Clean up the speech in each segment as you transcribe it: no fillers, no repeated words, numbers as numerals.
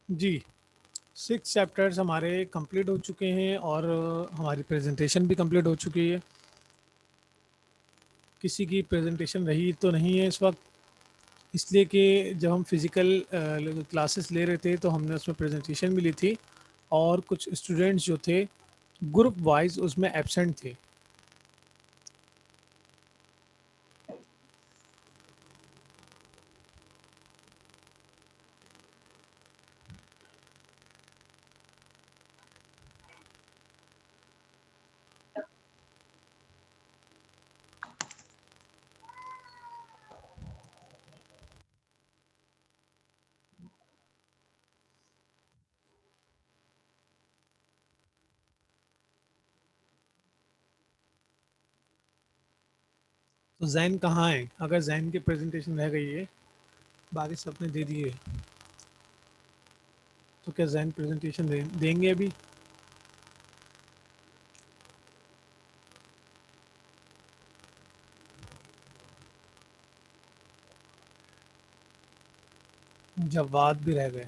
जी, 6 chapters हमारे complete हो चुके हैं और हमारी प्रेजेंटेशन भी कंप्लीट हो चुकी है। किसी की प्रेजेंटेशन रही तो नहीं है इस वक्त, इसलिए कि जब हम फिज़िकल क्लासेस ले रहे थे तो हमने उसमें प्रेजेंटेशन भी ली थी और कुछ स्टूडेंट्स जो थे ग्रुप वाइज उसमें एब्सेंट थे। तो जैन कहाँ है? अगर जैन की प्रेजेंटेशन रह गई है, बाकी सबने दे दिए, तो क्या जैन प्रेजेंटेशन देंगे अभी? जवाद भी रह गए,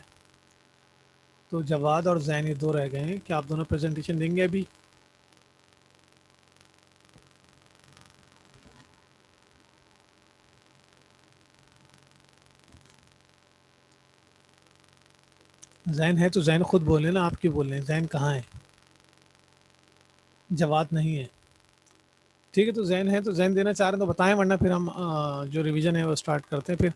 तो जवाद और जैन ये दो रह गए हैं। क्या आप दोनों प्रेजेंटेशन देंगे अभी? जैन है तो जैन खुद बोले ना, आप क्यों बोल रहे हैं? जैन कहाँ है? जवाद नहीं है। ठीक है, तो जैन है तो जैन देना चाह रहे हैं तो बताएं, वरना फिर हम जो रिवीजन है वो स्टार्ट करते हैं फिर।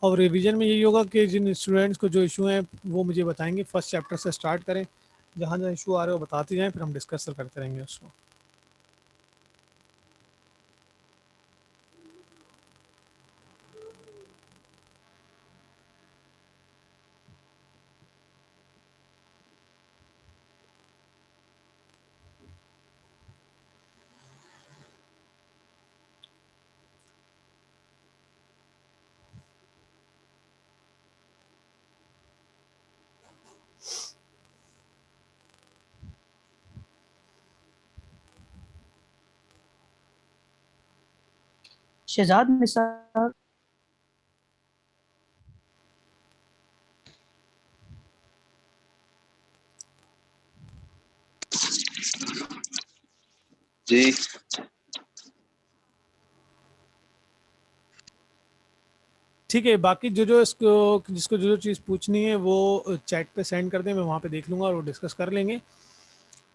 और रिवीजन में यही होगा कि जिन स्टूडेंट्स को जो इशू हैं वो मुझे बताएंगे। फर्स्ट चैप्टर से स्टार्ट करें, जहाँ जहाँ इशू आ रहे हो बताते जाएं, फिर हम डिस्कस करते रहेंगे उसको। शहजाद निसार। जी ठीक है, बाकी जो जो इसको जिसको जो जो चीज़ पूछनी है वो चैट पे सेंड कर दें, मैं वहाँ पे देख लूँगा और वो डिस्कस कर लेंगे।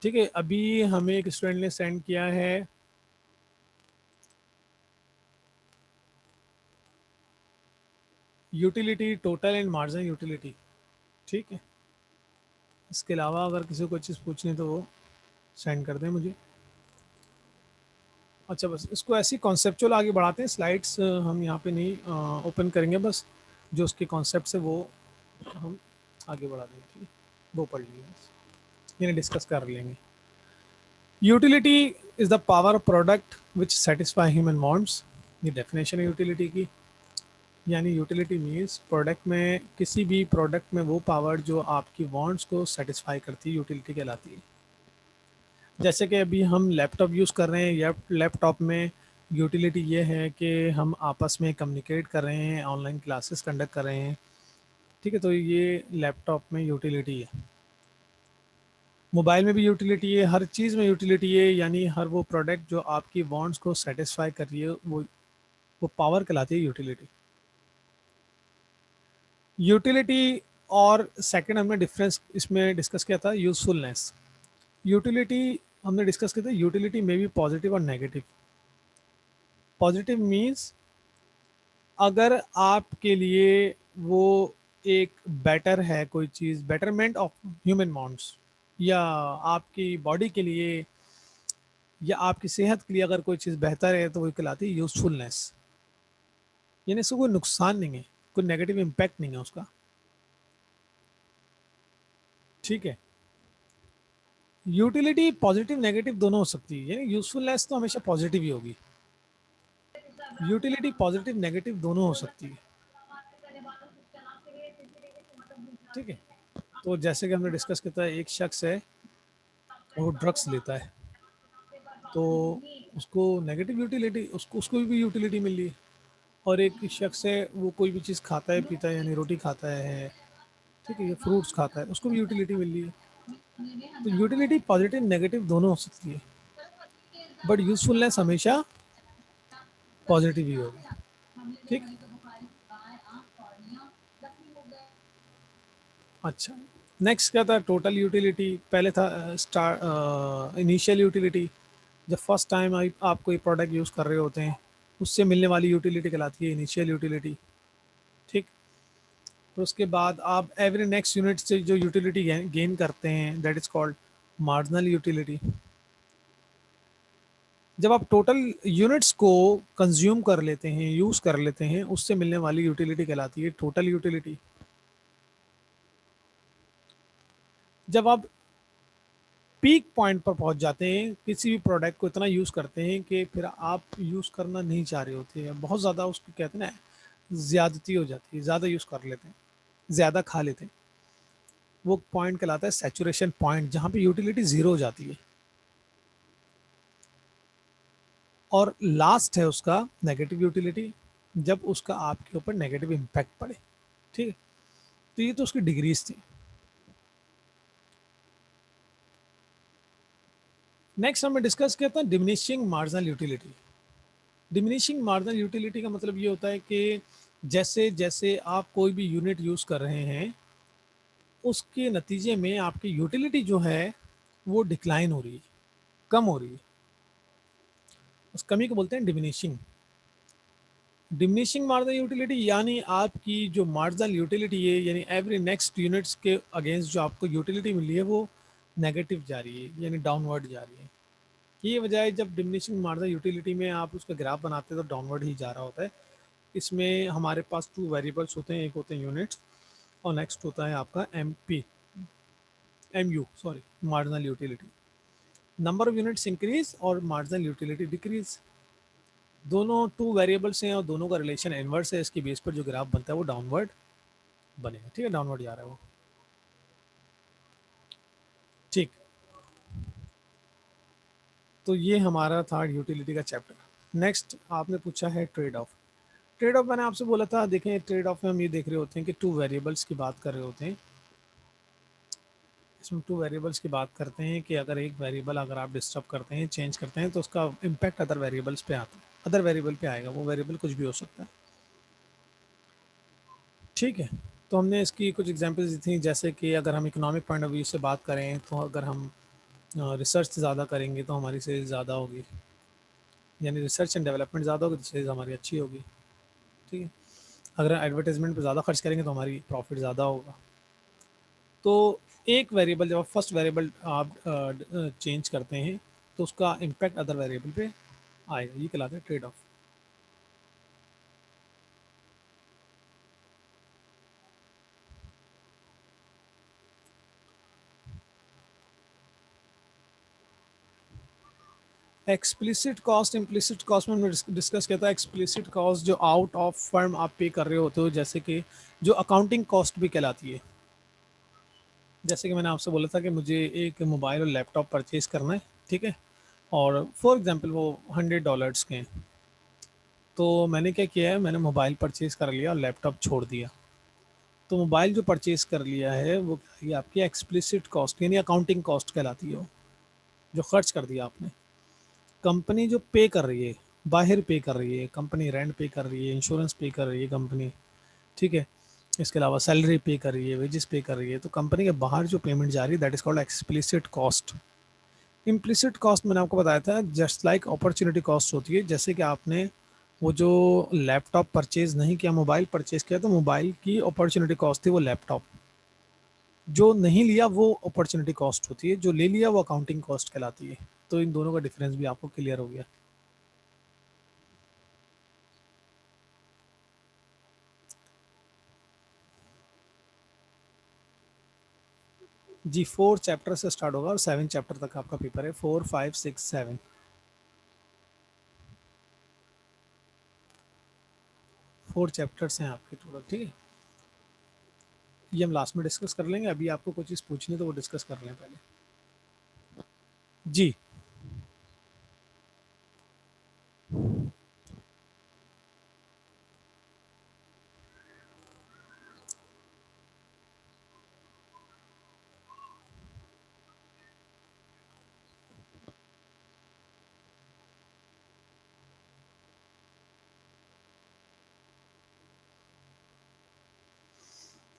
ठीक है, अभी हमें एक स्टूडेंट ने सेंड किया है utility, total and margin utility. ठीक है, इसके अलावा अगर किसी को कोई चीज़ पूछनी है तो वो सेंड कर दें मुझे। अच्छा, बस इसको ऐसे ही कॉन्सेप्चुअल आगे बढ़ाते हैं। स्लाइड्स हम यहाँ पे नहीं ओपन करेंगे, बस जो उसके कॉन्सेप्ट है वो हम आगे बढ़ा देंगे। ठीक है, वो पढ़ लीजिए, बस इन्हें डिस्कस कर लेंगे। Utility is the power of product which satisfy human wants. ये डेफिनेशन है यूटिलिटी की। यानी यूटिलिटी मीन्स प्रोडक्ट में, किसी भी प्रोडक्ट में वो पावर जो आपकी वांट्स को सेटिस्फाई करती है, यूटिलिटी कहलाती है। जैसे कि अभी हम लैपटॉप यूज़ कर रहे हैं, या लैपटॉप में यूटिलिटी ये है कि हम आपस में कम्युनिकेट कर रहे हैं, ऑनलाइन क्लासेस कंडक्ट कर रहे हैं। ठीक है, तो ये लैपटॉप में यूटिलिटी है। मोबाइल में भी यूटिलिटी है, हर चीज़ में यूटिलिटी है, यानी हर वो प्रोडक्ट जो आपकी वांट्स को सेटिस्फाई कर रही है वो पावर कहलाती है यूटिलिटी। यूटिलिटी और सेकंड हमने डिफरेंस इसमें डिस्कस किया था यूजफुलनेस। यूटिलिटी हमने डिस्कस किया था, यूटिलिटी में भी पॉजिटिव और नेगेटिव। पॉजिटिव मीन्स अगर आपके लिए वो एक बेटर है, कोई चीज़ बेटरमेंट ऑफ ह्यूमन वांट्स, या आपकी बॉडी के लिए या आपकी सेहत के लिए अगर कोई चीज़ बेहतर है तो वो कहलाती है यूजफुलनेस, यानी इसको कोई नुकसान नहीं है, कोई नेगेटिव इम्पैक्ट नहीं है उसका। ठीक है, यूटिलिटी पॉजिटिव नेगेटिव दोनों हो सकती है, यानी यूजफुलनेस तो हमेशा पॉजिटिव ही होगी, यूटिलिटी पॉजिटिव नेगेटिव दोनों हो सकती है। ठीक है, तो जैसे कि हमने डिस्कस किया था, एक शख्स है वो ड्रग्स लेता है, तो उसको नेगेटिव यूटिलिटी, उसको उसको भी यूटिलिटी मिल रही है। और एक शख्स है वो कोई भी चीज़ खाता है पीता है, यानी रोटी खाता है, ठीक है, ये फ्रूट्स खाता है, उसको भी यूटिलिटी मिल रही है। तो यूटिलिटी पॉजिटिव नेगेटिव दोनों हो सकती है, बट यूजफुलनेस हमेशा पॉजिटिव ही होगी। ठीक। अच्छा, नेक्स्ट क्या था, टोटल यूटिलिटी। पहले था स्टार इनिशियल यूटिलिटी, जब फर्स्ट टाइम आप कोई प्रोडक्ट यूज़ कर रहे होते हैं उससे मिलने वाली यूटिलिटी कहलाती है इनिशियल यूटिलिटी। ठीक। तो उसके बाद आप एवरी नेक्स्ट यूनिट से जो यूटिलिटी गेन करते हैं that is called marginal utility. जब आप टोटल यूनिट्स को कंज्यूम कर लेते हैं, यूज़ कर लेते हैं, उससे मिलने वाली यूटिलिटी कहलाती है टोटल यूटिलिटी। जब आप पीक पॉइंट पर पहुंच जाते हैं, किसी भी प्रोडक्ट को इतना यूज़ करते हैं कि फिर आप यूज़ करना नहीं चाह रहे होते हैं, बहुत ज़्यादा उसको कहते हैं ना ज़्यादती हो जाती है, ज़्यादा यूज़ कर लेते हैं, ज़्यादा खा लेते हैं, वो पॉइंट कहलाता है सैचुरेशन पॉइंट, जहाँ पे यूटिलिटी ज़ीरो हो जाती है। और लास्ट है उसका नेगेटिव यूटिलिटी, जब उसका आपके ऊपर नेगेटिव इम्पैक्ट पड़े। ठीक है, तो ये तो उसकी डिग्रीज थी। नेक्स्ट हमें डिस्कस किया था diminishing marginal utility. Diminishing marginal utility का मतलब ये होता है कि जैसे जैसे आप कोई भी यूनिट यूज़ कर रहे हैं, उसके नतीजे में आपकी यूटिलिटी जो है वो डिक्लाइन हो रही है, कम हो रही है। उस कमी को बोलते हैं डिमिनिशिंग। डिमिनिशिंग मार्जिनल यूटिलिटी यानी आपकी जो मार्जिनल यूटिलिटी है, यानी एवरी नेक्स्ट यूनिट्स के अगेंस्ट जो आपको यूटिलिटी मिली है वो नेगेटिव जा रही है, यानी डाउनवर्ड जा रही है। ये वजह है जब डिमिनिशिंग मार्जिनल यूटिलिटी में आप उसका ग्राफ बनाते हैं तो डाउनवर्ड ही जा रहा होता है। इसमें हमारे पास टू वेरिएबल्स होते हैं, एक होते हैं यूनिट्स और नेक्स्ट होता है आपका M U sorry marginal utility. Number of units increase और मार्जिनल यूटिलिटी डिक्रीज, दोनों टू वेरिएबल्स हैं और दोनों का रिलेशन इनवर्स है, इसके बेस पर जो ग्राफ बनता है वो डाउनवर्ड बनेगा। ठीक है, डाउनवर्ड जा रहा है वो। ठीक, तो ये हमारा था यूटिलिटी का चैप्टर। नेक्स्ट आपने पूछा है ट्रेड ऑफ। ट्रेड ऑफ मैंने आपसे बोला था, देखें ट्रेड ऑफ में हम ये देख रहे होते हैं कि टू वेरिएबल्स की बात कर रहे होते हैं। इसमें टू वेरिएबल्स की बात करते हैं कि अगर एक वेरिएबल अगर आप डिस्टर्ब करते हैं, चेंज करते हैं, तो उसका इम्पैक्ट अदर वेरिएबल्स पे आता है, अदर वेरिएबल पे आएगा, वो वेरिएबल कुछ भी हो सकता है। ठीक है, तो हमने इसकी कुछ एग्जांपल्स दी थी, जैसे कि अगर हम इकोनॉमिक पॉइंट ऑफ व्यू से बात करें तो अगर हम रिसर्च ज़्यादा करेंगे तो हमारी सेल्स ज़्यादा होगी, यानी रिसर्च एंड डेवलपमेंट ज़्यादा होगी तो सेल्स हमारी अच्छी होगी। ठीक है, अगर एडवर्टाइजमेंट पे ज़्यादा खर्च करेंगे तो हमारी प्रॉफिट ज़्यादा होगा। तो एक वेरिएबल जब आप फर्स्ट वेरिएबल आप चेंज करते हैं तो उसका इम्पैक्ट अदर वेरिएबल पे आएगा, ये कहलाता है trade off. Explicit cost implicit cost में हमने डिस्कस किया था। एक्सप्लिसिट कॉस्ट जो आउट ऑफ फर्म आप पे कर रहे होते हो, जैसे कि जो अकाउंटिंग कॉस्ट भी कहलाती है। जैसे कि मैंने आपसे बोला था कि मुझे एक मोबाइल और लैपटॉप परचेज करना है, ठीक है, और फॉर एग्जांपल वो $100 के हैं, तो मैंने क्या किया है, मैंने मोबाइल परचेज कर लिया और लैपटॉप छोड़ दिया। तो मोबाइल जो परचेज कर लिया है वो ये आपकी एक्सप्लिसिट कॉस्ट यानी अकाउंटिंग कॉस्ट कहलाती है, वो जो खर्च कर दिया आपने। कंपनी जो पे कर रही है, बाहर पे कर रही है कंपनी, रेंट पे कर रही है, इंश्योरेंस पे कर रही है कंपनी, ठीक है, इसके अलावा सैलरी पे कर रही है, वेजेस पे कर रही है, तो कंपनी के बाहर जो पेमेंट जा रही है that is called explicit cost. Implicit cost मैंने आपको बताया था जस्ट लाइक अपॉर्चुनिटी कॉस्ट होती है, जैसे कि आपने वो जो लैपटॉप परचेज नहीं किया, मोबाइल परचेज किया, तो मोबाइल की अपॉर्चुनिटी कॉस्ट थी वो लैपटॉप, जो नहीं लिया वो अपॉर्चुनिटी कॉस्ट होती है, जो ले लिया वो अकाउंटिंग कॉस्ट कहलाती है। तो इन दोनों का डिफरेंस भी आपको क्लियर हो गया। जी 4 चैप्टर से स्टार्ट होगा और 7 चैप्टर तक आपका पेपर है, 4, 5, 6, 7। 4 चैप्टर्स हैं आपके टोटल, ठीक है। ये हम लास्ट में डिस्कस कर लेंगे, अभी आपको कोई चीज़ पूछनी है तो वो डिस्कस कर लें पहले। जी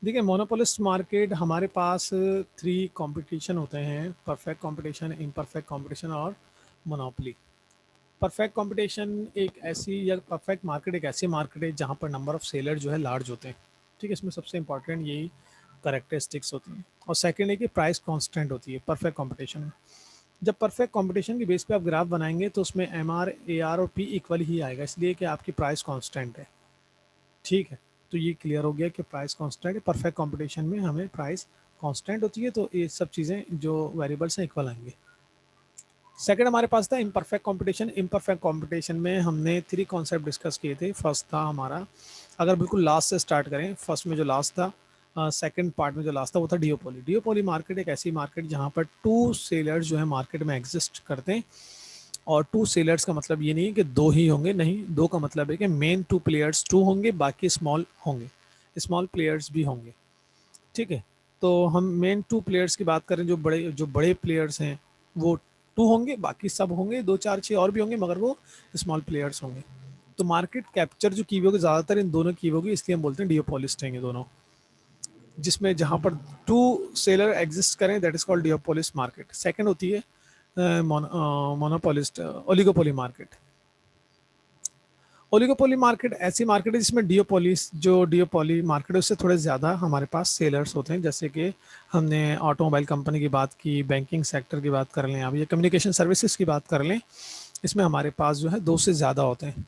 देखिए, मोनोपोलिस्ट मार्केट हमारे पास 3 कंपटीशन होते हैं, परफेक्ट कंपटीशन, इम्परफेक्ट कंपटीशन और मोनोपोली। परफेक्ट कंपटीशन एक ऐसी, या परफेक्ट मार्केट एक ऐसी मार्केट है जहाँ पर नंबर ऑफ सेलर जो है लार्ज होते हैं, ठीक है, इसमें सबसे इंपॉर्टेंट यही करेक्टरिस्टिक्स होती हैं। और सेकंड है कि प्राइस कांस्टेंट होती है परफेक्ट कंपटीशन में। जब परफेक्ट कंपटीशन की बेस पे आप ग्राफ बनाएंगे तो उसमें एम आर, ए आर और पी इक्वल ही आएगा, इसलिए कि आपकी प्राइस कांस्टेंट है, ठीक है। तो ये क्लियर हो गया कि प्राइस कांस्टेंट है, परफेक्ट कंपटीशन में हमें प्राइस कांस्टेंट होती है, तो ये सब चीज़ें जो वेरिएबल्स हैं इक्वल आएंगे। सेकंड हमारे पास था इम्परफेक्ट कंपटीशन। इम्परफेक्ट कंपटीशन में हमने 3 कॉन्सेप्ट डिस्कस किए थे। फर्स्ट था हमारा, अगर बिल्कुल लास्ट से स्टार्ट करें, फर्स्ट में जो लास्ट था, सेकंड पार्ट में जो लास्ट था वो था डियोपोली। डियोपोली मार्केट एक ऐसी मार्केट जहाँ पर 2 सेलर्स जो है मार्केट में एग्जिस्ट करते हैं। और 2 सेलर्स का मतलब ये नहीं है कि 2 ही होंगे, नहीं, 2 का मतलब है कि मेन 2 प्लेयर्स 2 होंगे, बाकी स्मॉल होंगे, स्मॉल प्लेयर्स भी होंगे, ठीक है। तो हम मेन 2 प्लेयर्स की बात करें, जो बड़े प्लेयर्स हैं वो 2 होंगे, बाकी सब होंगे 2, 4, 6 और भी होंगे, मगर वो स्मॉल प्लेयर्स होंगे। तो मार्केट कैप्चर जो की हुई होगी ज़्यादातर इन दोनों की होगी, इसलिए हम बोलते हैं डियोपोलिस्ट हैं ये दोनों, जिसमें जहाँ पर 2 सेलर एग्जिस्ट करें that is called duopolist market. Second होती है monopolist oligopoly market. Oligopoly market ऐसी मार्केट है जिसमें डियोपोलिस, जो डियोपोली मार्केट है उससे थोड़े ज़्यादा हमारे पास सेलर्स होते हैं, जैसे कि हमने ऑटोमोबाइल कंपनी की बात की, बैंकिंग सेक्टर की बात कर लें, अब ये कम्युनिकेशन सर्विसेज की बात कर लें, इसमें हमारे पास जो है 2 से ज़्यादा होते हैं,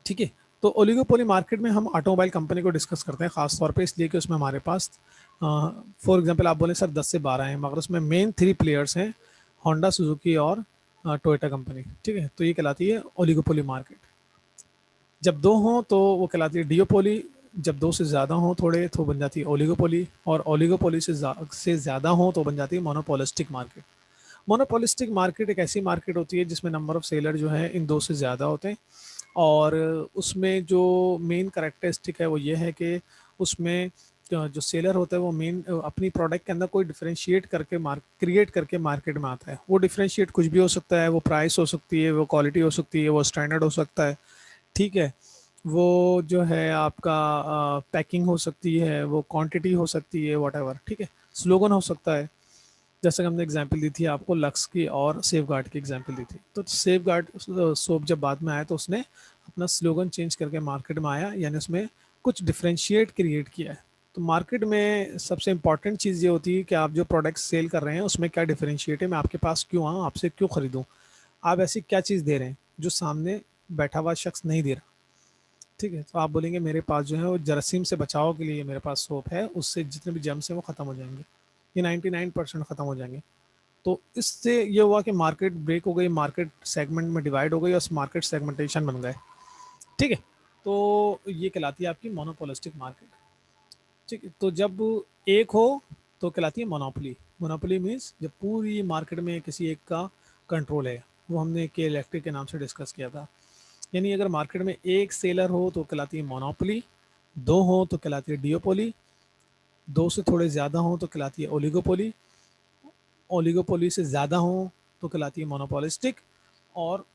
ठीक है। तो ओलिगोपोली मार्केट में हम ऑटोमोबाइल कंपनी को डिस्कस करते हैं खास तौर पे, इसलिए कि उसमें हमारे पास फॉर एग्जांपल आप बोले सर 10 से 12 हैं, मगर उसमें मेन 3 प्लेयर्स हैं, होंडा, सुजुकी और टोयोटा कंपनी, ठीक है। तो ये कहलाती है ओलिगोपोली मार्केट। जब 2 हों तो वो कहलाती है डियोपोली, जब 2 से ज़्यादा हों थोड़े तो बन जाती है ओलिगोपोली, और ओलिगोपोली से ज़्यादा हों तो बन जाती है मोनोपोलिस्टिक मार्केट। मोनोपोलिस्टिक मार्केट एक ऐसी मार्केट होती है जिसमें नंबर ऑफ सेलर जो है इन 2 से ज़्यादा होते हैं, और उसमें जो मेन करेक्टरिस्टिक है वो ये है कि उसमें जो सेलर होता है वो मेन अपनी प्रोडक्ट के अंदर कोई डिफरेंशिएट करके क्रिएट करके मार्केट में आता है। वो डिफरेंशिएट कुछ भी हो सकता है, वो प्राइस हो सकती है, वो क्वालिटी हो सकती है, वो स्टैंडर्ड हो सकता है, ठीक है। वो जो है आपका पैकिंग हो सकती है, वो क्वांटिटी हो सकती है, वट, ठीक है, स्लोगन हो सकता है। जैसे कि हमने एग्जांपल दी थी आपको लक्स की और सेफ गार्ड की एग्जांपल दी थी, तो सेफ गार्ड सोप जब बाद में आया तो उसने अपना स्लोगन चेंज करके मार्केट में आया, यानी उसमें कुछ डिफरेंशिएट क्रिएट किया है। तो मार्केट में सबसे इंपॉर्टेंट चीज़ ये होती है कि आप जो प्रोडक्ट सेल कर रहे हैं उसमें क्या डिफरेंशिएट है, मैं आपके पास क्यों आऊँ, आपसे क्यों खरीदूँ, आप ऐसी क्या चीज़ दे रहे हैं जो सामने बैठा हुआ शख्स नहीं दे रहा, ठीक है। तो आप बोलेंगे मेरे पास जो है वो जरासीम से बचाव के लिए मेरे पास सोप है, उससे जितने भी जर्म्स हैं वो ख़त्म हो जाएंगे, ये 99% ख़त्म हो जाएंगे। तो इससे ये हुआ कि मार्केट ब्रेक हो गई, मार्केट सेगमेंट में डिवाइड हो गई और मार्केट सेगमेंटेशन बन गए, ठीक है। तो ये कहलाती है आपकी मोनोपोलिस्टिक मार्केट, ठीक है। तो जब एक हो तो कहलाती है मोनोपोली। मोनोपोली मीन्स जब पूरी मार्केट में किसी एक का कंट्रोल है, वो हमने के इलेक्ट्रिक के नाम से डिस्कस किया था। यानी अगर मार्केट में एक सेलर हो तो कहलाती है मोनोपोली, दो हो तो कहलाती है डियोपोली, दो से थोड़े ज़्यादा हो तो कहलाती है ओलिगोपोली, ओलिगोपोली से ज़्यादा हो तो कहलाती है मोनोपोलिस्टिक, और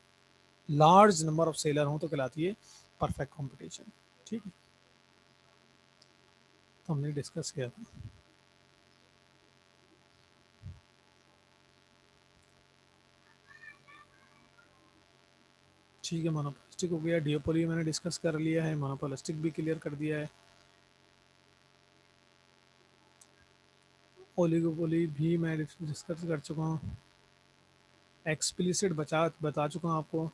लार्ज नंबर ऑफ सेलर हो तो कहलाती है परफेक्ट कंपटीशन। ठीक है, तो हमने डिस्कस किया था। ठीक है, मोनोपोलिस्टिक हो गया, डियोपोली मैंने डिस्कस कर लिया है, मोनोपोलिस्टिक भी क्लियर कर दिया है, ओलिगोपोली भी मैं डिस्कस कर चुका हूँ, एक्सप्लिसिट बता चुका हूँ आपको।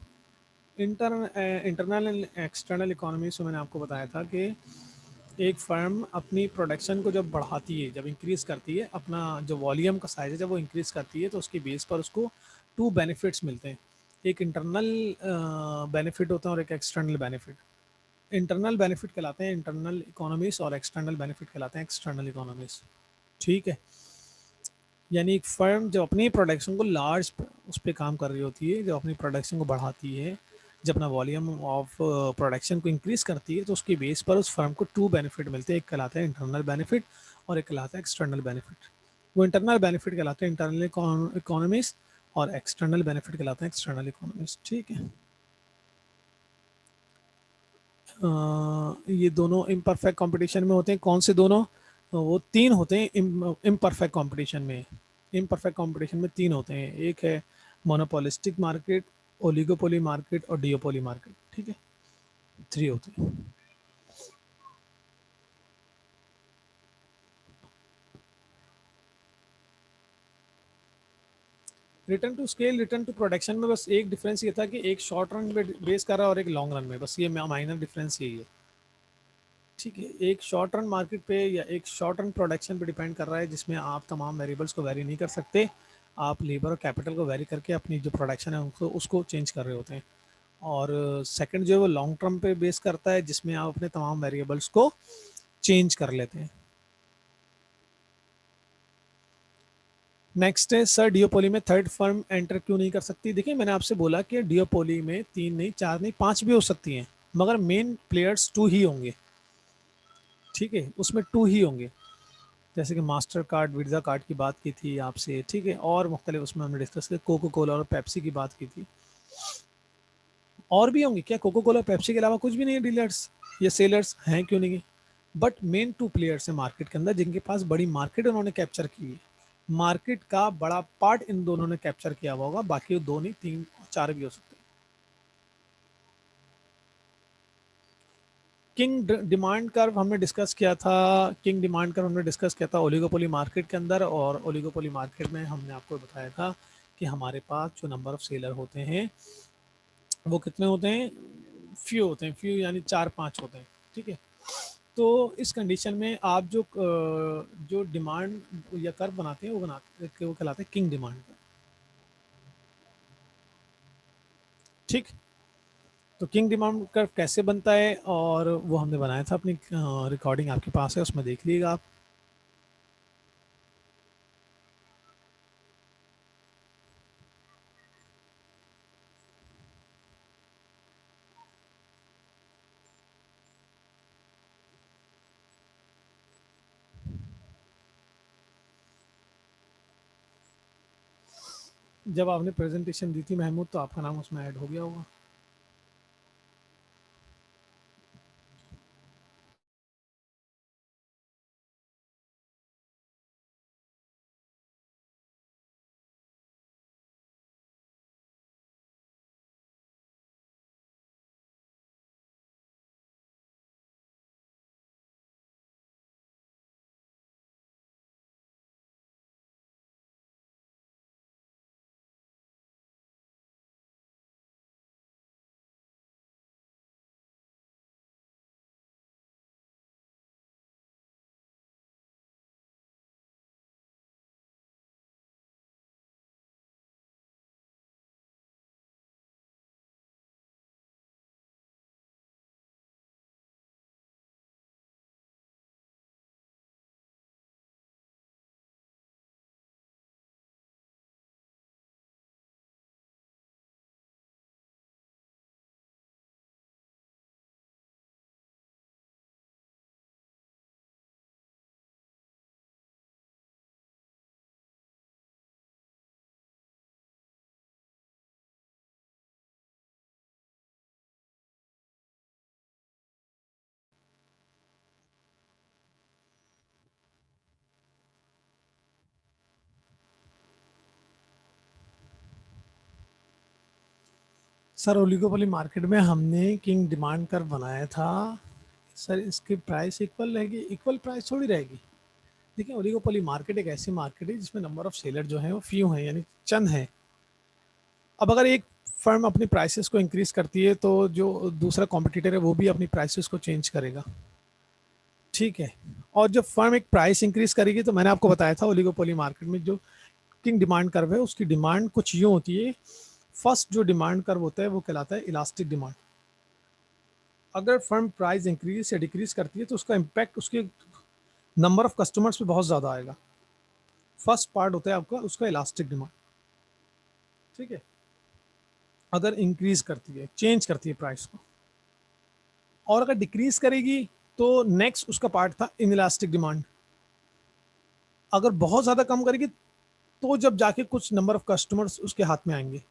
इंटरनल एंड एक्सटर्नल इकोनॉमीज में मैंने आपको बताया था कि एक फर्म अपनी प्रोडक्शन को जब बढ़ाती है, जब इंक्रीज करती है, अपना जो वॉल्यूम का साइज है जब वो इंक्रीज करती है, तो उसकी बेस पर उसको टू बेनिफिट्स मिलते हैं। एक इंटरनल बेनिफिट होता है और एक एक्सटर्नल बेनिफिट। इंटरनल बेनिफिट कहलाते हैं इंटरनल इकोनॉमीज, और एक्सटर्नल बेनिफिट कहलाते हैं एक्सटर्नल इकोनॉमीज। ठीक है, यानी एक फर्म जब अपनी प्रोडक्शन को लार्ज उस पर काम कर रही होती है, जब अपनी प्रोडक्शन को बढ़ाती है, जब अपना वॉल्यूम ऑफ प्रोडक्शन को इंक्रीज करती है, तो उसकी बेस पर उस फर्म को टू बेनिफिट मिलते हैं। एक कहलाता है इंटरनल बेनिफिट और एक कहलाता है एक्सटर्नल बेनिफिट। वो इंटरनल बेनिफिट कहलाते हैं इंटरनल इकोनॉमीज, और एक्सटर्नल बेनिफिट कहलाते हैं एक्सटर्नल इकोनॉमीज। ठीक है, ये दोनों इम्परफेक्ट कंपटीशन में होते हैं। कौन से दोनों? वो तीन होते हैं इम्परफेक्ट कंपटीशन में। इम्परफेक्ट कंपटीशन में तीन होते हैं, एक है मोनोपोलिस्टिक मार्केट, ओलिगोपोली मार्केट और डियोपोली मार्केट। ठीक है, थ्री होते हैं। Return to scale, return to production में बस एक डिफरेंस ये था कि एक शॉर्ट रन में बेस कर रहा है और एक लॉन्ग रन में, बस ये माइनर डिफरेंस यही है। ठीक है, एक शॉर्ट रन मार्केट पे या एक शॉर्ट रन प्रोडक्शन पे डिपेंड कर रहा है, जिसमें आप तमाम वेरिएबल्स को वेरी नहीं कर सकते। आप लेबर और कैपिटल को वेरी करके अपनी जो प्रोडक्शन है उसको चेंज कर रहे होते हैं। और सेकंड जो है वो लॉन्ग टर्म पे बेस करता है, जिसमें आप अपने तमाम वेरिएबल्स को चेंज कर लेते हैं। नेक्स्ट है सर, डियोपोली में थर्ड फर्म एंटर क्यों नहीं कर सकती? देखिए, मैंने आपसे बोला कि डियोपोली में तीन नहीं, चार नहीं, पांच भी हो सकती हैं, मगर मेन प्लेयर्स टू ही होंगे। ठीक है, उसमें टू ही होंगे। जैसे कि मास्टर कार्ड, वीज़ा कार्ड की बात की थी आपसे। ठीक है, और मुख्तलिफ उसमें हमने डिस्कस किया, कोको कोला और पेप्सी की बात की थी। और भी होंगे क्या? कोको कोला पेप्सी के अलावा कुछ भी नहीं है डीलर्स या सेलर्स हैं? क्यों नहीं है? बट मेन टू प्लेयर्स हैं मार्केट के अंदर, जिनके पास बड़ी मार्केट उन्होंने कैप्चर की है। मार्केट का बड़ा पार्ट इन दोनों ने कैप्चर किया हुआ होगा, बाकी दो नहीं, तीन चार भी हो सकते हैं। किंग डिमांड कर्व हमने डिस्कस किया था। किंग डिमांड कर्व हमने डिस्कस किया था ओलिगोपोली मार्केट के अंदर, और ओलिगोपोली मार्केट में हमने आपको बताया था कि हमारे पास जो नंबर ऑफ सेलर होते हैं वो कितने होते हैं? फ्यू होते हैं, फ्यू यानी चार पांच होते हैं। ठीक है, तो इस कंडीशन में आप जो डिमांड या कर्व बनाते हैं, वो कहलाते हैं किंग डिमांड। ठीक, तो किंग डिमांड कर्व कैसे बनता है, और वो हमने बनाया था, अपनी रिकॉर्डिंग आपके पास है, उसमें देख लीजिएगा आप। जब आपने प्रेजेंटेशन दी थी महमूद, तो आपका नाम उसमें ऐड हो गया होगा। सर ओलिगोपोली मार्केट में हमने किंग डिमांड कर्व बनाया था सर। इसकी प्राइस इक्वल रहेगी? इक्वल प्राइस थोड़ी रहेगी। देखिए ओलिगोपोली मार्केट एक ऐसी मार्केट है जिसमें नंबर ऑफ सेलर जो है वो फ्यू हैं, यानी चंद हैं। अब अगर एक फर्म अपनी प्राइसेस को इंक्रीज करती है तो जो दूसरा कॉम्पिटिटर है वो भी अपनी प्राइसेस को चेंज करेगा, ठीक है। और जब फर्म एक प्राइस इंक्रीज करेगी तो मैंने आपको बताया था ओलिगोपोली मार्केट में जो किंग डिमांड कर्व है उसकी डिमांड कुछ यूं होती है। फर्स्ट जो डिमांड कर्व होता है वो कहलाता है इलास्टिक डिमांड। अगर फर्म प्राइस इंक्रीज या डिक्रीज करती है तो उसका इम्पैक्ट उसके नंबर ऑफ कस्टमर्स पे बहुत ज़्यादा आएगा। फर्स्ट पार्ट होता है आपका उसका इलास्टिक डिमांड, ठीक है। अगर इंक्रीज करती है, चेंज करती है प्राइस को, और अगर डिक्रीज करेगी तो नेक्स्ट उसका पार्ट था इनइलास्टिक डिमांड। अगर बहुत ज़्यादा कम करेगी तो जब जाके कुछ नंबर ऑफ कस्टमर्स उसके हाथ में आएंगे।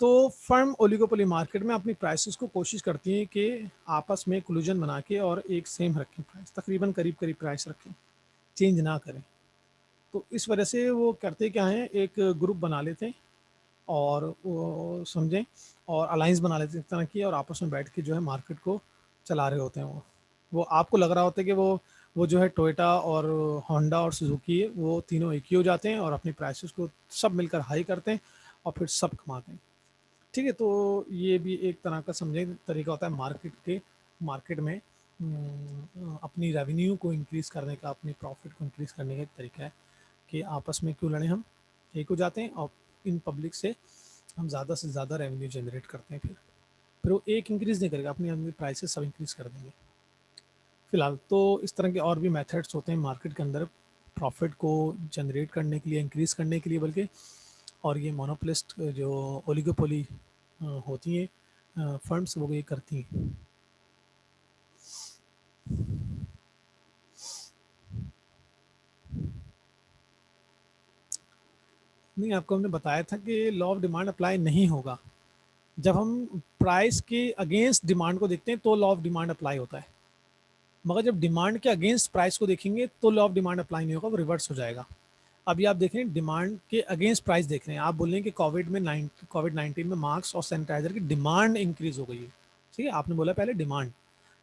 तो फर्म ओलिगोपोली मार्केट में अपनी प्राइसेस को कोशिश करती है कि आपस में कोलिजन बना के और एक सेम रखें, प्राइस तकरीबन करीब करीब प्राइस रखें, चेंज ना करें। तो इस वजह से वो करते क्या हैं, एक ग्रुप बना लेते हैं और वो समझें और अलाइंस बना लेते हैं इस तरह की, और आपस में बैठ के जो है मार्केट को चला रहे होते हैं। वो आपको लग रहा होता है कि वो जो है टोयोटा और होंडा और सुजुकी है वो तीनों एक ही हो जाते हैं और अपनी प्राइसेस को सब मिलकर हाई करते हैं और फिर सब कमाते हैं, ठीक है। तो ये भी एक तरह का समझे तरीका होता है मार्केट में अपनी रेवेन्यू को इंक्रीज करने का, अपनी प्रॉफिट को इंक्रीज करने का एक तरीका है कि आपस में क्यों लड़े, हम एक हो जाते हैं और इन पब्लिक से हम ज़्यादा से ज़्यादा रेवेन्यू जनरेट करते हैं। फिर वो एक इंक्रीज नहीं करेगा, अपनी अपनी प्राइसेस सब इंक्रीज कर देंगे फिलहाल। तो इस तरह के और भी मेथड्स होते हैं मार्केट के अंदर प्रॉफिट को जनरेट करने के लिए, इंक्रीज करने के लिए बल्कि। और ये मोनोपोलिस्ट जो ओलिगोपोली होती हैं फर्म्स वो ये करती हैं। नहीं, आपको हमने बताया था कि लॉ ऑफ डिमांड अप्लाई नहीं होगा। जब हम प्राइस के अगेंस्ट डिमांड को देखते हैं तो लॉ ऑफ डिमांड अप्लाई होता है, मगर जब डिमांड के अगेंस्ट प्राइस को देखेंगे तो लॉ ऑफ डिमांड अप्लाई नहीं होगा, वो रिवर्स हो जाएगा। अभी आप देख रहे हैं डिमांड के अगेंस्ट प्राइस देख रहे हैं, आप बोल रहे हैं कि कोविड 19 में मास्क और सैनिटाइजर की डिमांड इंक्रीज हो गई है, ठीक है। आपने बोला पहले डिमांड,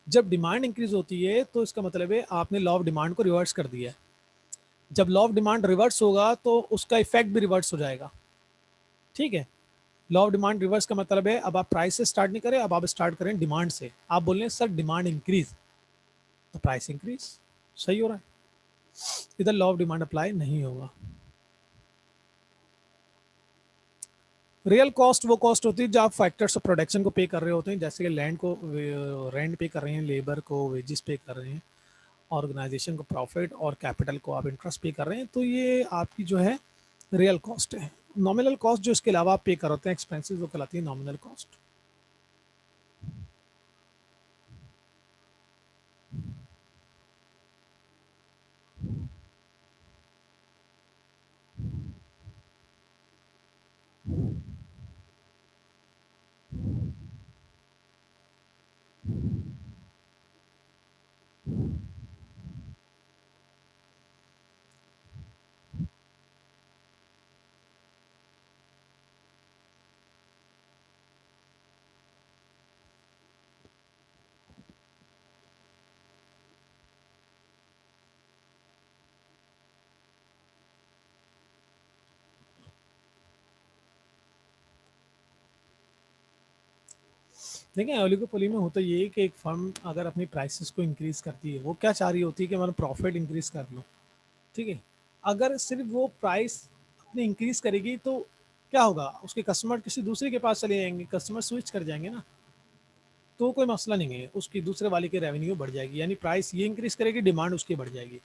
जब डिमांड इंक्रीज होती है तो इसका मतलब है आपने लॉ ऑफ डिमांड को रिवर्स कर दिया है। जब लॉ ऑफ डिमांड रिवर्स होगा तो उसका इफेक्ट भी रिवर्स हो जाएगा, ठीक है। लॉ ऑफ डिमांड रिवर्स का मतलब है अब आप प्राइस से स्टार्ट नहीं करें, अब आप स्टार्ट करें डिमांड से। आप बोल रहे हैं सर डिमांड इंक्रीज तो प्राइस इंक्रीज, सही हो रहा है। इधर लॉ ऑफ डिमांड अप्लाई नहीं होगा। रियल कॉस्ट वो कॉस्ट होती है जो आप फैक्टर्स ऑफ प्रोडक्शन को पे कर रहे होते हैं, जैसे कि लैंड को रेंट पे कर रहे हैं, लेबर को वेजेस पे कर रहे हैं, ऑर्गेनाइजेशन को प्रॉफिट और कैपिटल को आप इंटरेस्ट पे कर रहे हैं, तो ये आपकी जो है रियल कॉस्ट है। नॉमिनल कॉस्ट जो इसके अलावा आप पे कर होते हैं एक्सपेंसेस वो कहलाती है नॉमिनल कॉस्ट। देखिए ओलिगोपोली में होता ये है कि एक फर्म अगर अपनी प्राइसेस को इंक्रीज करती है वो क्या चाह रही होती है कि मैं प्रॉफिट इंक्रीज कर लूँ, ठीक है। अगर सिर्फ वो प्राइस अपनी इंक्रीज करेगी तो क्या होगा, उसके कस्टमर किसी दूसरे के पास चले जाएंगे, कस्टमर स्विच कर जाएंगे ना, तो कोई मसला नहीं है, उसकी दूसरे वाले की रेवेन्यू बढ़ जाएगी, यानी प्राइस ये इंक्रीज करेगी, डिमांड उसकी बढ़ जाएगी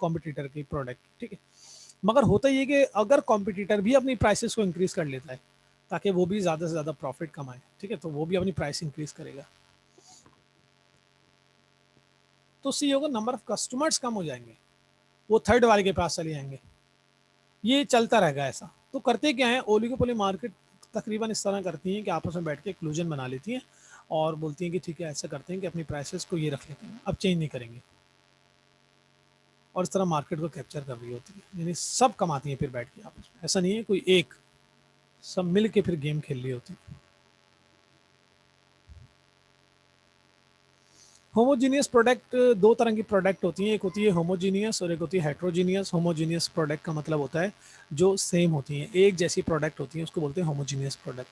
कॉम्पिटिटर की प्रोडक्ट, ठीक है। मगर होता ये कि अगर कॉम्पिटिटर भी अपनी प्राइसेस को इंक्रीज कर लेता है ताकि वो भी ज़्यादा से ज़्यादा प्रॉफिट कमाए, ठीक है, तो वो भी अपनी प्राइस इंक्रीज करेगा, तो उससे ये होगा नंबर ऑफ कस्टमर्स कम हो जाएंगे, वो थर्ड वाले के पास चले जाएंगे, ये चलता रहेगा ऐसा। तो करते क्या है ओलिगोपोली मार्केट तकरीबन इस तरह करती हैं कि आपस में बैठ के क्लूजन बना लेती हैं और बोलती हैं कि ठीक है ऐसा करते हैं कि अपनी प्राइसेस को ये रख लेते हैं, अब चेंज नहीं करेंगे, और इस तरह मार्केट को कैप्चर कर रही होती है, यानी सब कमाती हैं फिर बैठ के आपस में, ऐसा नहीं है कोई एक, सब मिल के फिर गेम खेल रही होती है। होमोजीनियस प्रोडक्ट दो तरह की प्रोडक्ट होती हैं, एक होती है होमोजीनियस और एक होती है हेट्रोजीनियस। होमोजीनियस प्रोडक्ट का मतलब होता है जो सेम होती हैं, एक जैसी प्रोडक्ट होती हैं, उसको बोलते हैं होमोजीनियस प्रोडक्ट।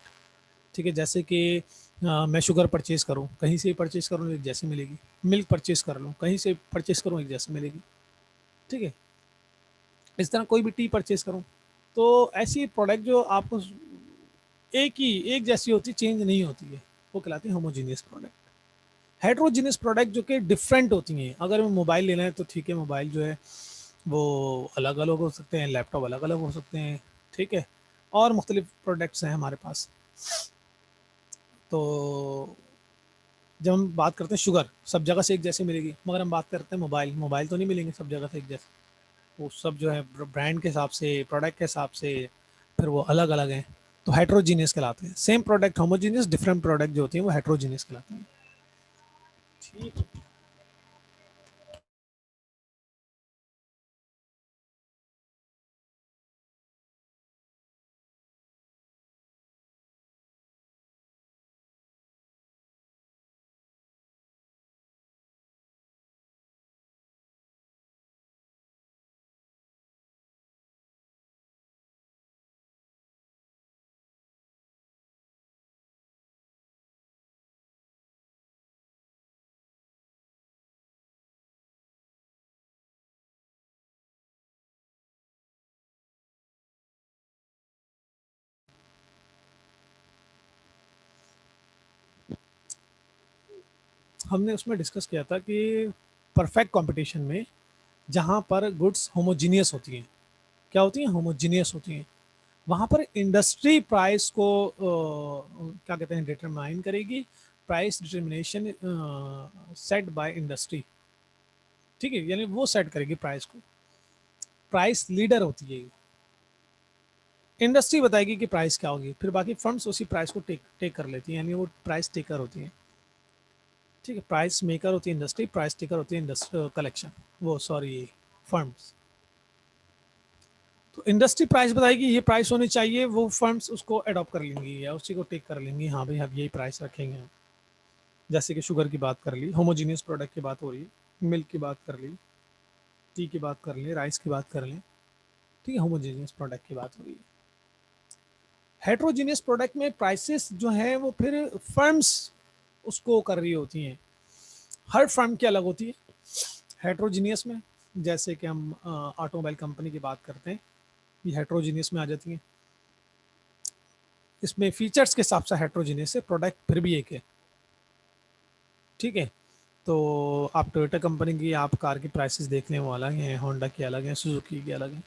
ठीक है, जैसे कि मैं शुगर परचेज करूँ, कहीं से परचेज करूँ एक जैसी मिलेगी। मिल्क परचेज कर लूँ, कहीं से परचेज करूँ एक जैसी मिलेगी। ठीक है, इस तरह कोई भी टी परचेज करूँ, तो ऐसी प्रोडक्ट जो आपको एक जैसी होती, चेंज नहीं होती है, वो कहलाती है होमोजीनियस प्रोडक्ट। हेट्रोजीनियस प्रोडक्ट जो कि डिफरेंट होती हैं, अगर हम मोबाइल लेना है तो ठीक है, मोबाइल जो है वो अलग अलग हो सकते हैं, लैपटॉप अलग अलग हो सकते हैं। ठीक है, और मुख्तलिफ प्रोडक्ट्स हैं हमारे पास। तो जब हम बात करते हैं शुगर, सब जगह से एक जैसे मिलेगी, मगर हम बात करते हैं मोबाइल, मोबाइल तो नहीं मिलेंगे सब जगह से एक जैसे। वो सब जो है ब्रांड के हिसाब से, प्रोडक्ट के हिसाब से, फिर वो अलग अलग हैं, तो हेट्रोजीनियस कहलाते हैं। Same product homogeneous, different product जो होती हैं वो हेट्रोजीनियस कहलाती हैं। ठीक है, हमने उसमें डिस्कस किया था कि परफेक्ट कंपटीशन में जहाँ पर गुड्स होमोजीनियस होती हैं, क्या होती हैं, होमोजीनियस होती हैं, वहाँ पर इंडस्ट्री प्राइस को क्या कहते हैं, डिटरमाइन करेगी। Price determination set by industry. ठीक है, यानी वो सेट करेगी प्राइस को, प्राइस लीडर होती है। इंडस्ट्री बताएगी कि प्राइस क्या होगी, फिर बाकी फर्म्स उसी प्राइस को टेक टेक कर लेती हैं, यानी वो प्राइस टेकर होती हैं। ठीक है, प्राइस मेकर होती है इंडस्ट्री, प्राइस टेकर होती है इंडस्ट्री कलेक्शन, वो सॉरी फर्म्स। तो इंडस्ट्री प्राइस बताएगी ये प्राइस होनी चाहिए, वो फर्म्स उसको अडॉप्ट कर लेंगी या उसी को टेक कर लेंगी, हाँ भाई हम यही प्राइस रखेंगे। जैसे कि शुगर की बात कर ली, होमोजीनियस प्रोडक्ट की बात हो रही है, मिल्क की बात कर ली, टी की बात कर लें, राइस की बात कर लें। ठीक है, होमोजीनियस प्रोडक्ट की बात हो रही है। हेट्रोजीनियस प्रोडक्ट में प्राइसेस जो है वो फिर फर्म्स उसको कर रही होती हैं, हर फर्म की अलग होती है। हेट्रोजीनियस में जैसे कि हम ऑटोमोबाइल कंपनी की बात करते हैं, ये हेट्रोजीनियस में आ जाती हैं। इसमें फीचर्स के हिसाब से हेट्रोजीनियस है, प्रोडक्ट फिर भी एक है। ठीक है, तो आप टोयोटा कंपनी की आप कार की प्राइसेस देख लें, वो अलग हैं, होंडा की अलग हैं, सुजुकी की अलग हैं।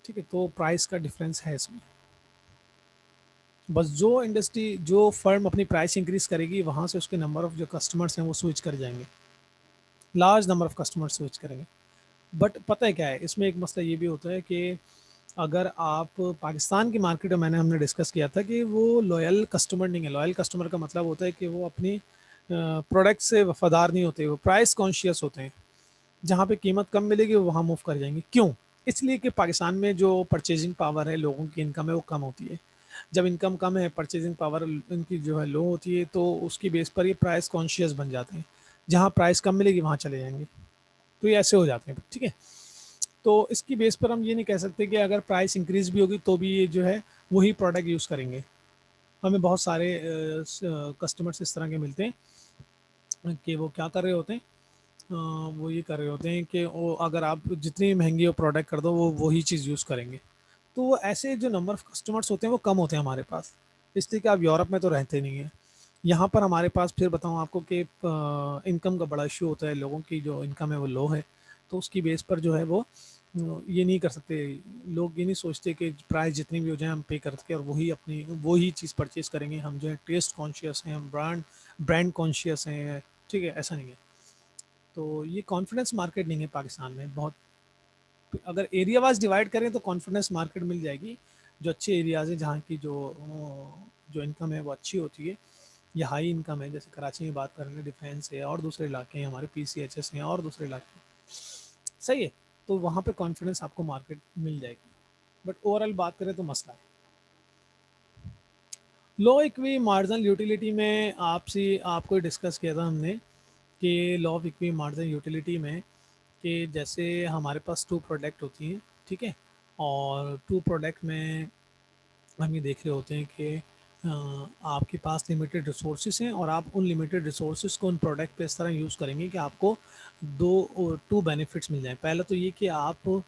ठीक है, तो प्राइस का डिफरेंस है इसमें। बस जो इंडस्ट्री, जो फर्म अपनी प्राइस इंक्रीज करेगी, वहाँ से उसके नंबर ऑफ जो कस्टमर्स हैं वो स्विच कर जाएंगे, large number of customers switch करेंगे। बट पता है क्या है, इसमें एक मसला ये भी होता है कि अगर आप पाकिस्तान की मार्केट में, हमने डिस्कस किया था कि वो लॉयल कस्टमर नहीं है। लॉयल कस्टमर का मतलब होता है कि वो अपनी प्रोडक्ट से वफादार नहीं होते, वो प्राइस कॉन्शियस होते हैं। जहाँ पे कीमत कम मिलेगी वो वहाँ मूव कर जाएंगे। क्यों? इसलिए कि पाकिस्तान में जो परचेजिंग पावर है, लोगों की इनकम है वो कम होती है। जब इनकम कम है, परचेजिंग पावर इनकी जो है लो होती है, तो उसकी बेस पर ये प्राइस कॉन्शियस बन जाते हैं। जहाँ प्राइस कम मिलेगी वहाँ चले जाएंगे, तो ये ऐसे हो जाते हैं। ठीक है, तो इसकी बेस पर हम ये नहीं कह सकते कि अगर प्राइस इंक्रीज भी होगी तो भी ये जो है वही प्रोडक्ट यूज़ करेंगे। हमें बहुत सारे कस्टमर्स इस तरह के मिलते हैं कि वो क्या कर रहे होते हैं, वो ये कर रहे होते हैं कि वो अगर आप जितनी महंगी वो प्रोडक्ट कर दो वो वही चीज़ यूज़ करेंगे। तो वो ऐसे जो नंबर ऑफ कस्टमर्स होते हैं वो कम होते हैं हमारे पास, इसलिए कि आप यूरोप में तो रहते नहीं हैं। यहाँ पर हमारे पास फिर बताऊँ आपको कि इनकम का बड़ा इशू होता है, लोगों की जो इनकम है वो लो है, तो उसकी बेस पर जो है वो ये नहीं कर सकते। लोग ये नहीं सोचते कि प्राइस जितनी भी हो जाए हम पे करके और वही अपनी वही चीज़ परचेज करेंगे। हम जो है टेस्ट कॉन्शियस हैं, हम ब्रांड कॉन्शियस हैं। ठीक है, ऐसा नहीं है। तो ये कॉन्फिडेंस मार्केट नहीं है पाकिस्तान में बहुत। अगर एरिया वाइज डिवाइड करें तो कॉन्फिडेंस मार्केट मिल जाएगी, जो अच्छे एरियाज हैं जहाँ की जो जो इनकम है वो अच्छी होती है, या हाई इनकम है। जैसे कराची में बात करेंगे, डिफेंस है, और दूसरे इलाके हैं हमारे, PCHS हैं, और दूसरे इलाके। सही है, तो वहाँ पे कॉन्फिडेंस आपको मार्केट मिल जाएगी। बट ओवरऑल बात करें तो मसला है। लो इक्वी मार्जिनल यूटिलिटी में आपसे आपको डिस्कस किया था हमने कि law of equi margin utility में कि जैसे हमारे पास टू प्रोडक्ट होती हैं, ठीक है, और टू प्रोडक्ट में हम ये देख रहे होते हैं कि आपके पास लिमिटेड रिसोर्सेज हैं और आप उन लिमिटेड रिसोर्सेज को उन प्रोडक्ट पे इस तरह यूज़ करेंगे कि आपको टू बेनिफिट्स मिल जाएं। पहला तो ये कि आप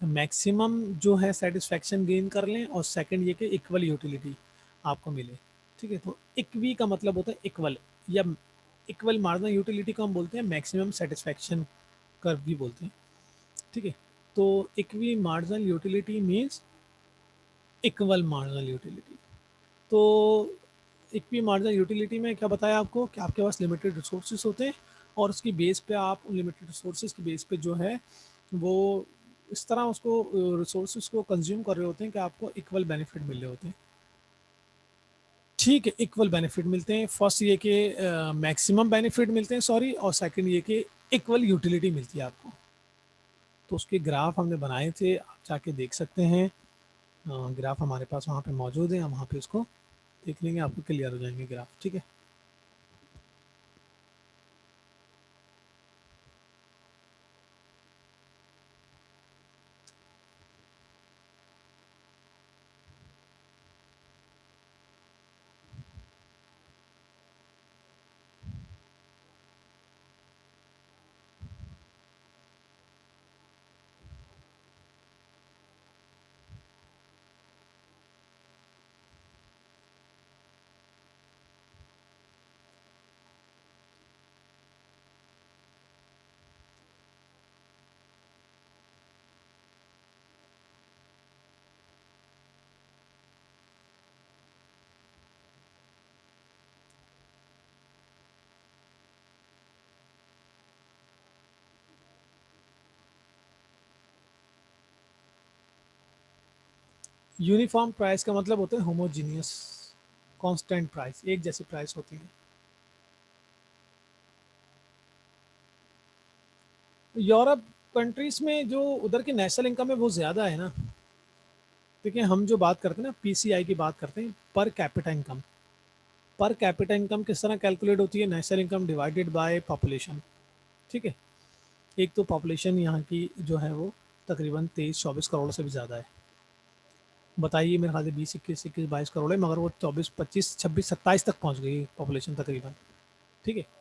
मैक्सिमम जो है सेटिस्फैक्शन गेन कर लें, और सेकंड ये कि इक्वल यूटिलिटी आपको मिले, ठीक है। तो इक्वी का मतलब होता है इक्वल, या इक्वल मार्जिनल यूटिलिटी को हम बोलते हैं मैक्सिमम सेटिस्फैक्शन कर्व भी बोलते हैं, ठीक है। तो equi marginal utility means equal marginal utility. तो इक्वी मार्जिनल यूटिलिटी में क्या बताया आपको कि आपके पास लिमिटेड रिसोर्सेज होते हैं और उसकी बेस पे आप उन लिमिटेड रिसोर्सेज की बेस पे जो है वो इस तरह उसको रिसोर्सेज को कंज्यूम कर रहे होते हैं कि आपको इक्वल बेनिफिट मिल रहे होते हैं, ठीक है। इक्वल बेनिफिट मिलते हैं, फर्स्ट ये कि मैक्सिमम बेनिफिट मिलते हैं, सॉरी, और सेकंड ये कि इक्वल यूटिलिटी मिलती है आपको। तो उसके ग्राफ हमने बनाए थे, आप जाके देख सकते हैं, ग्राफ हमारे पास वहाँ पे मौजूद है, हम वहाँ पे उसको देख लेंगे, आपको क्लियर हो जाएंगे ग्राफ, ठीक है। यूनिफॉर्म प्राइस का मतलब होता है होमोजीनियस, कांस्टेंट प्राइस, एक जैसी प्राइस होती है। यूरोप कंट्रीज में जो उधर की नेशनल इनकम है वो ज़्यादा है ना। देखिए, हम जो बात करते हैं ना, पीसीआई की बात करते हैं, per capita income. Per capita income किस तरह कैलकुलेट होती है? National income divided by population, ठीक है। एक तो पॉपुलेशन यहाँ की जो है वो तकरीबन 23-24 करोड़ से भी ज़्यादा है। बताइए, मेरे ख्याल से 20, 21, 22 करोड़ है, मगर वो 24, 25, 26, 27 तक पहुँच गई पॉपुलेशन तकरीबन, ठीक है।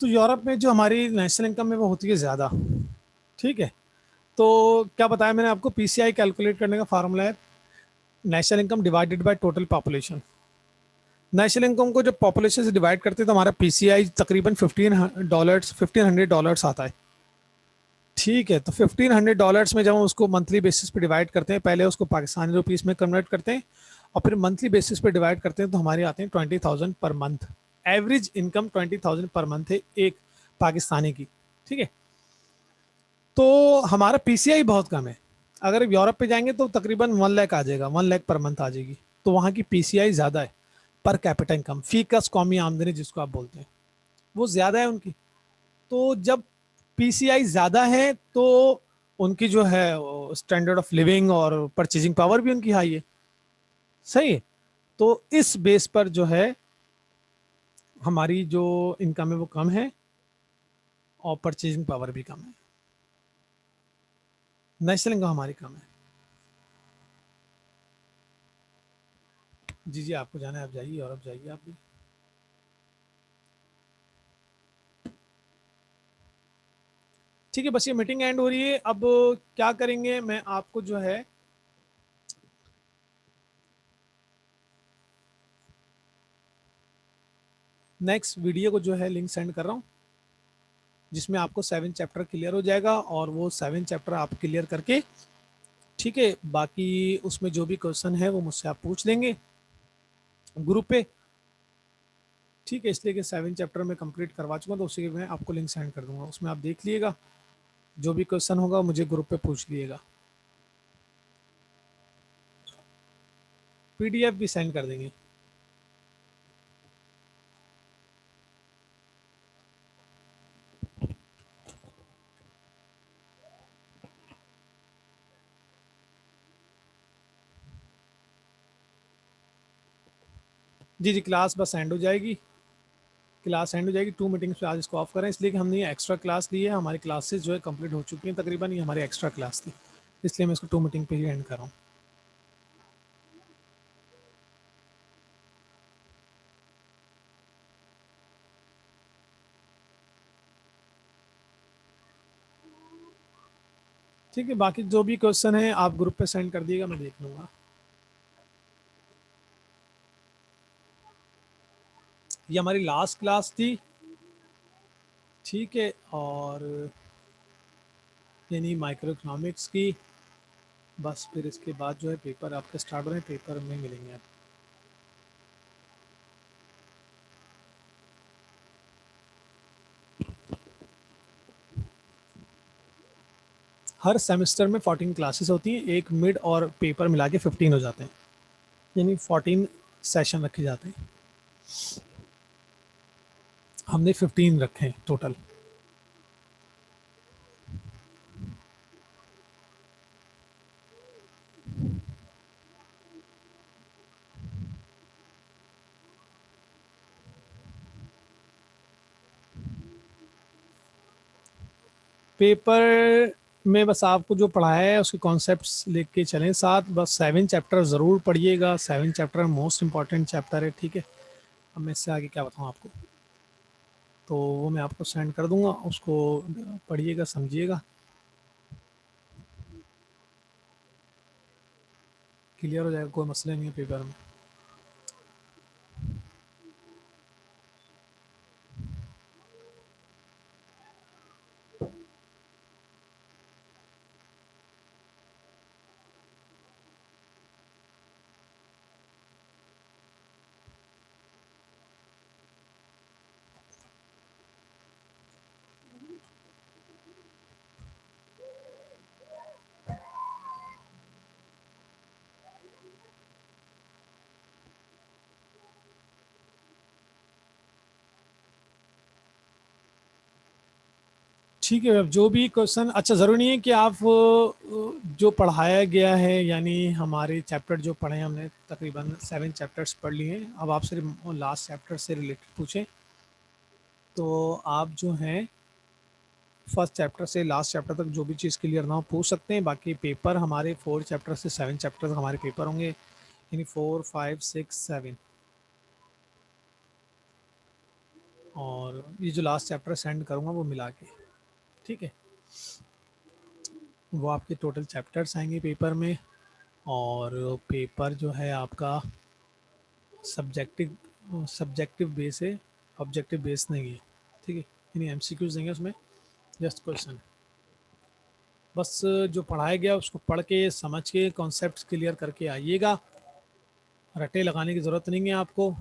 तो यूरोप में जो हमारी नेशनल इनकम है वो होती है ज़्यादा, ठीक है। तो क्या बताया मैंने आपको? पीसीआई कैलकुलेट करने का फार्मूला है national income divided by total population. National income को जब पॉपुलेशन से डिवाइड करते हैं तो हमारा पीसीआई तकरीबन $1500, $1500 आता है, ठीक है। तो $1500 में जब हम उसको मंथली बेसिस पे डिवाइड करते हैं, पहले उसको पाकिस्तानी रुपीस में कन्वर्ट करते हैं और फिर मंथली बेसिस पे डिवाइड करते हैं, तो हमारे आते हैं 20,000 per month. Average income 20,000 per month है एक पाकिस्तानी की, ठीक है। तो हमारा पीसीआई बहुत कम है। अगर यूरोप पे जाएंगे तो तकरीबन 1 लाख आ जाएगा, 1 लाख पर मंथ आ जाएगी। तो वहाँ की पीसीआई ज़्यादा है, पर कैपिटा इनकम, फी कस कौमी आमदनी जिसको आप बोलते हैं, वो ज़्यादा है उनकी। तो जब पीसीआई ज़्यादा है तो उनकी जो है स्टैंडर्ड ऑफ लिविंग और परचेजिंग पावर भी उनकी हाई है, सही है। तो इस बेस पर जो है हमारी जो इनकम है वो कम है और परचेजिंग पावर भी कम है, नेशनल इनकम हमारी कम है। जी जी, आपको जाना है आप जाइए, यूरोप जाइए आप भी। ठीक है, बस ये मीटिंग एंड हो रही है। अब क्या करेंगे, मैं आपको जो है नेक्स्ट वीडियो को जो है लिंक सेंड कर रहा हूँ, जिसमें आपको 7 चैप्टर क्लियर हो जाएगा, और वो 7 चैप्टर आप क्लियर करके, ठीक है, बाकी उसमें जो भी क्वेश्चन है वो मुझसे आप पूछ लेंगे ग्रुप पे, ठीक है। इसलिए कि 7 चैप्टर में कंप्लीट करवा चुका, तो उसी के मैं आपको लिंक सेंड कर दूंगा, उसमें आप देख लीजिएगा, जो भी क्वेश्चन होगा मुझे ग्रुप पे पूछ लीजिएगा। पीडीएफ भी सेंड कर देंगे। जी जी, क्लास बस एंड हो जाएगी, क्लास एंड हो जाएगी। 2 मीटिंग्स पे आज इसको ऑफ करें, इसलिए कि हमने ये एक्स्ट्रा क्लास ली है, हमारी क्लासेस जो है कंप्लीट हो चुकी हैं तकरीबन, ये हमारी एक्स्ट्रा क्लास थी, इसलिए मैं इसको 2 मीटिंग पे ही एंड कर रहा हूँ। ठीक है, बाकी जो भी क्वेश्चन है आप ग्रुप पे सेंड कर दिएगा, मैं देख लूँगा। ये हमारी लास्ट क्लास थी, ठीक है, और यानी माइक्रो इकोनॉमिक्स की। बस फिर इसके बाद जो है पेपर आपके स्टार्ट हो रहे हैं, पेपर में मिलेंगे आप। हर सेमेस्टर में 14 क्लासेस होती हैं, एक मिड और पेपर मिला के 15 हो जाते हैं, यानी 14 सेशन रखे जाते हैं। हमने 15 रखे हैं टोटल। पेपर में बस आपको जो पढ़ाया है उसके कॉन्सेप्ट्स लेके चलें साथ, बस 7 चैप्टर ज़रूर पढ़िएगा, 7 चैप्टर मोस्ट इंपॉर्टेंट चैप्टर है, ठीक है। अब मैं इससे आगे क्या बताऊँ आपको, तो वो मैं आपको सेंड कर दूंगा, उसको पढ़िएगा, समझिएगा, क्लियर हो जाएगा, कोई मसला नहीं है पेपर में। ठीक है, अब जो भी क्वेश्चन, अच्छा ज़रूरी नहीं है कि आप जो पढ़ाया गया है, यानी हमारे चैप्टर जो पढ़े हैं हमने तकरीबन 7 चैप्टर्स पढ़ लिए हैं, अब आप सिर्फ लास्ट चैप्टर से रिलेटेड पूछें, तो आप जो हैं फर्स्ट चैप्टर से लास्ट चैप्टर तक जो भी चीज़ क्लियर ना हो पूछ सकते हैं। बाकी पेपर हमारे 4 चैप्टर से 7 चैप्टर तक हमारे पेपर होंगे, यानी 4, 5, 6, 7, और ये जो लास्ट चैप्टर सेंड करूँगा वो मिला के, ठीक है, वो आपके टोटल चैप्टर्स आएंगे पेपर में। और पेपर जो है आपका सब्जेक्टिव सब्जेक्टिव बेस है, ऑब्जेक्टिव बेस नहीं है, ठीक है, यानी एमसीक्यूज देंगे उसमें, जस्ट क्वेश्चन। बस जो पढ़ाया गया उसको पढ़ के समझ के कॉन्सेप्ट्स क्लियर करके आइएगा, रटे लगाने की ज़रूरत नहीं है आपको,